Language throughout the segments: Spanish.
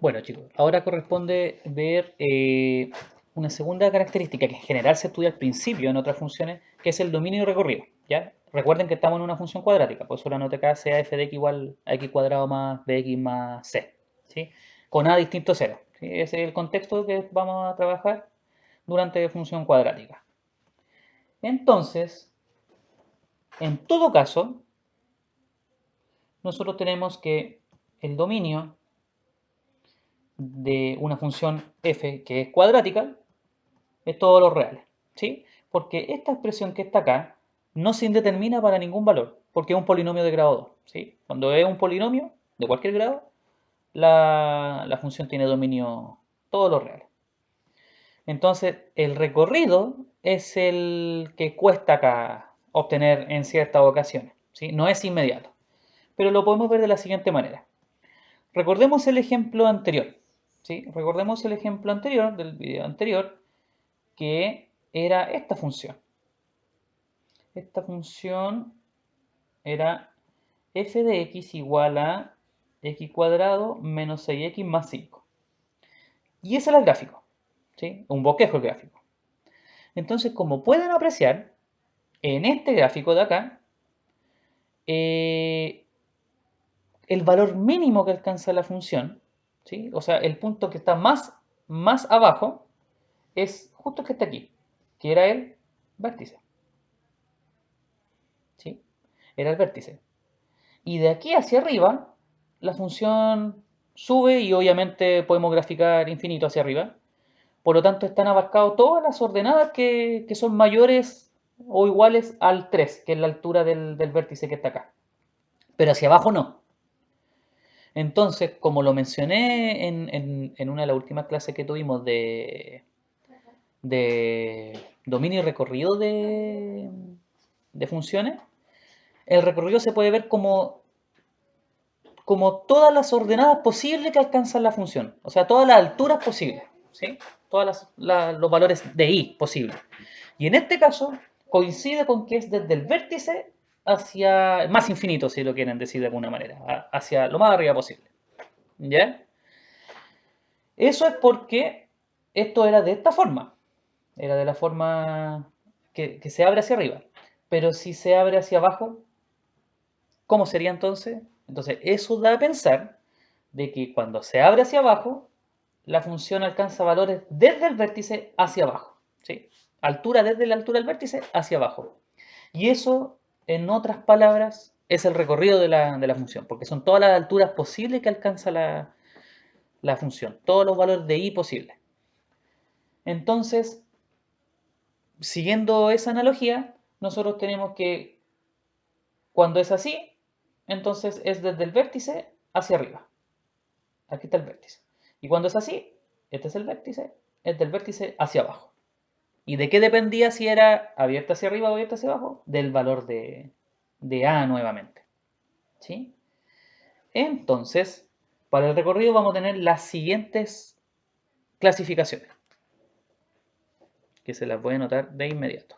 Bueno, chicos, ahora corresponde ver una segunda característica que en general se estudia al principio en otras funciones, que es el dominio y recorrido, ¿ya? Recuerden que estamos en una función cuadrática, por eso la nota acá sea f de x igual a x cuadrado más bx más c, ¿sí? Con a distinto a cero, ¿sí? Ese es el contexto que vamos a trabajar durante función cuadrática. Entonces, en todo caso, nosotros tenemos que el dominio de una función f que es cuadrática es todos los reales, ¿sí? Porque esta expresión que está acá no se indetermina para ningún valor, porque es un polinomio de grado 2, ¿sí? Cuando es un polinomio de cualquier grado, la función tiene dominio todos los reales. Entonces, el recorrido es el que cuesta acá obtener en ciertas ocasiones, ¿sí? No es inmediato, pero lo podemos ver de la siguiente manera. Recordemos el ejemplo anterior, ¿sí? Recordemos el ejemplo anterior del video anterior, que era esta función. Esta función era f de x igual a x cuadrado menos 6x más 5. Y ese era el gráfico, ¿sí? Un bosquejo el gráfico. Entonces, como pueden apreciar, en este gráfico de acá, eh, el valor mínimo que alcanza la función, ¿sí? O sea, el punto que está más abajo, es justo el que está aquí, que era el vértice, ¿sí? Era el vértice. Y de aquí hacia arriba, la función sube y obviamente podemos graficar infinito hacia arriba. Por lo tanto, están abarcadas todas las ordenadas que son mayores o iguales al 3, que es la altura del vértice que está acá. Pero hacia abajo no. Entonces, como lo mencioné en una de las últimas clases que tuvimos de dominio y recorrido de funciones, el recorrido se puede ver como todas las ordenadas posibles que alcanza la función, o sea, todas las alturas posibles, ¿sí? Todos los valores de i posibles. Y en este caso coincide con que es desde el vértice hacia más infinito, si lo quieren decir de alguna manera, hacia lo más arriba posible. ¿Ya? Eso es porque esto era de esta forma, era de la forma que se abre hacia arriba. Pero si se abre hacia abajo, ¿cómo sería entonces? Entonces, eso da a pensar de que cuando se abre hacia abajo, la función alcanza valores desde el vértice hacia abajo, ¿sí? Altura desde la altura del vértice hacia abajo. Y eso, en otras palabras, es el recorrido de la función, porque son todas las alturas posibles que alcanza la función, todos los valores de i posibles. Entonces, siguiendo esa analogía, nosotros tenemos que cuando es así, entonces es desde el vértice hacia arriba. Aquí está el vértice. Y cuando es así, este es el vértice, es del vértice hacia abajo. ¿Y de qué dependía si era abierta hacia arriba o abierta hacia abajo? Del valor de A nuevamente. ¿Sí? Entonces, para el recorrido vamos a tener las siguientes clasificaciones, que se las voy a anotar de inmediato.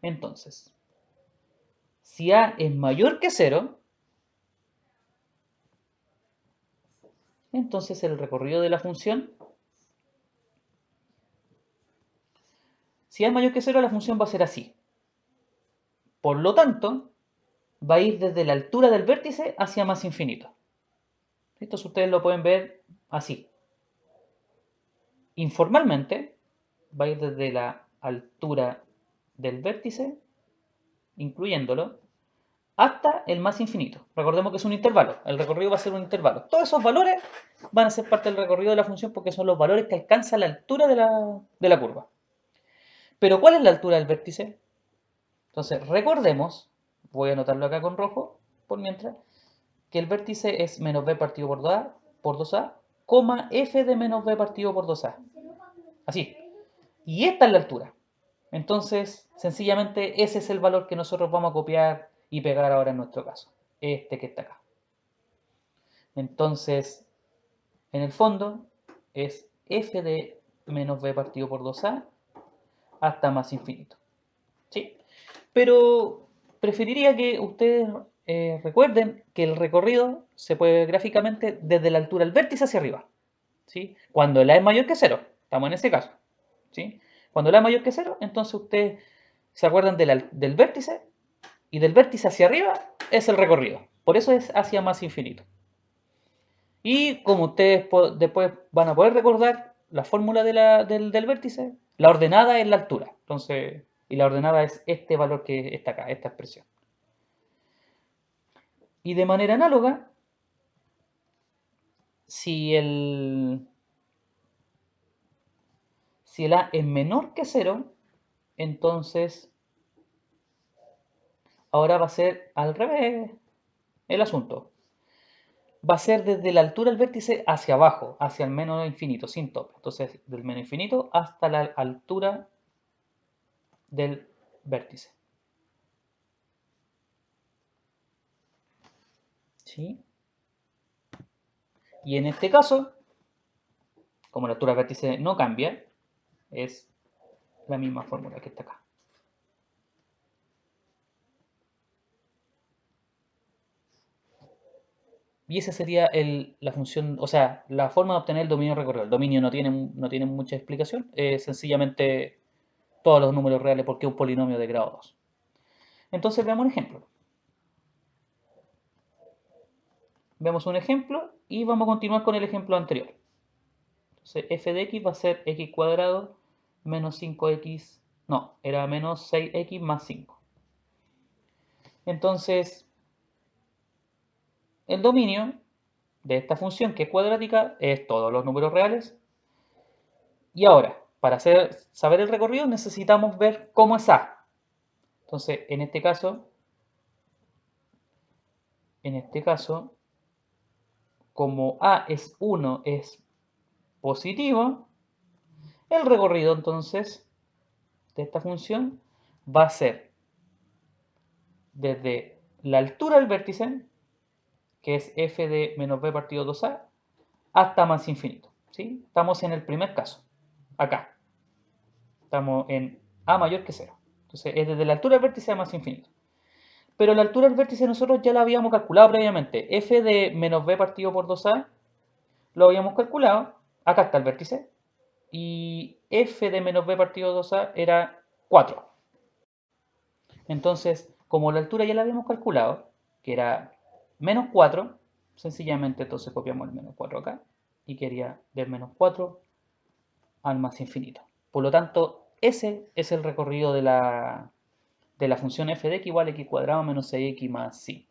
Entonces, si A es mayor que 0, entonces el recorrido de la función, si A es mayor que 0, la función va a ser así. Por lo tanto, va a ir desde la altura del vértice hacia más infinito. Esto ustedes lo pueden ver así. Informalmente, va a ir desde la altura del vértice, incluyéndolo, hasta el más infinito. Recordemos que es un intervalo, el recorrido va a ser un intervalo. Todos esos valores van a ser parte del recorrido de la función porque son los valores que alcanza la altura de la curva. Pero ¿cuál es la altura del vértice? Entonces, recordemos, voy a anotarlo acá con rojo, por mientras, que el vértice es menos b partido por 2a, coma f de menos b partido por 2a. Así. Y esta es la altura. Entonces, sencillamente ese es el valor que nosotros vamos a copiar y pegar ahora en nuestro caso. Este que está acá. Entonces, en el fondo, es f de menos b partido por 2a hasta más infinito. ¿Sí? Pero preferiría que ustedes recuerden que el recorrido se puede ver gráficamente desde la altura del vértice hacia arriba, ¿sí? Cuando la es mayor que cero, estamos en ese caso, ¿sí? Cuando la es mayor que cero, entonces ustedes se acuerdan del vértice y del vértice hacia arriba es el recorrido. Por eso es hacia más infinito. Y como ustedes después van a poder recordar la fórmula del vértice, la ordenada es la altura. Entonces, y la ordenada es este valor que está acá, esta expresión. Y de manera análoga, si si el A es menor que cero, entonces ahora va a ser al revés el asunto. Va a ser desde la altura del vértice hacia abajo, hacia el menos infinito, sin tope. Entonces, del menos infinito hasta la altura del vértice. ¿Sí? Y en este caso, como la altura del vértice no cambia, es la misma fórmula que está acá. Y esa sería la función, o sea, la forma de obtener el dominio recorrido. El dominio no tiene mucha explicación, es sencillamente todos los números reales porque es un polinomio de grado 2. Entonces veamos un ejemplo. Vemos un ejemplo y vamos a continuar con el ejemplo anterior. Entonces f de x va a ser x cuadrado menos 5x, no, era menos 6x más 5. Entonces, el dominio de esta función que es cuadrática es todos los números reales. Y ahora, para saber el recorrido necesitamos ver cómo es A. Entonces, en este caso, como A es 1, es positivo, el recorrido entonces de esta función va a ser desde la altura del vértice, que es f de menos b partido 2a, hasta más infinito. ¿Sí? Estamos en el primer caso, acá. Estamos en a mayor que 0. Entonces es desde la altura del vértice a más infinito. Pero la altura del vértice nosotros ya la habíamos calculado previamente. F de menos b partido por 2a lo habíamos calculado. Acá está el vértice. Y f de menos b partido 2a era 4. Entonces, como la altura ya la habíamos calculado, que era menos 4, sencillamente entonces copiamos el menos 4 acá y quería del menos 4 al más infinito. Por lo tanto, ese es el recorrido de la función f de x igual a x cuadrado menos 6x más 5.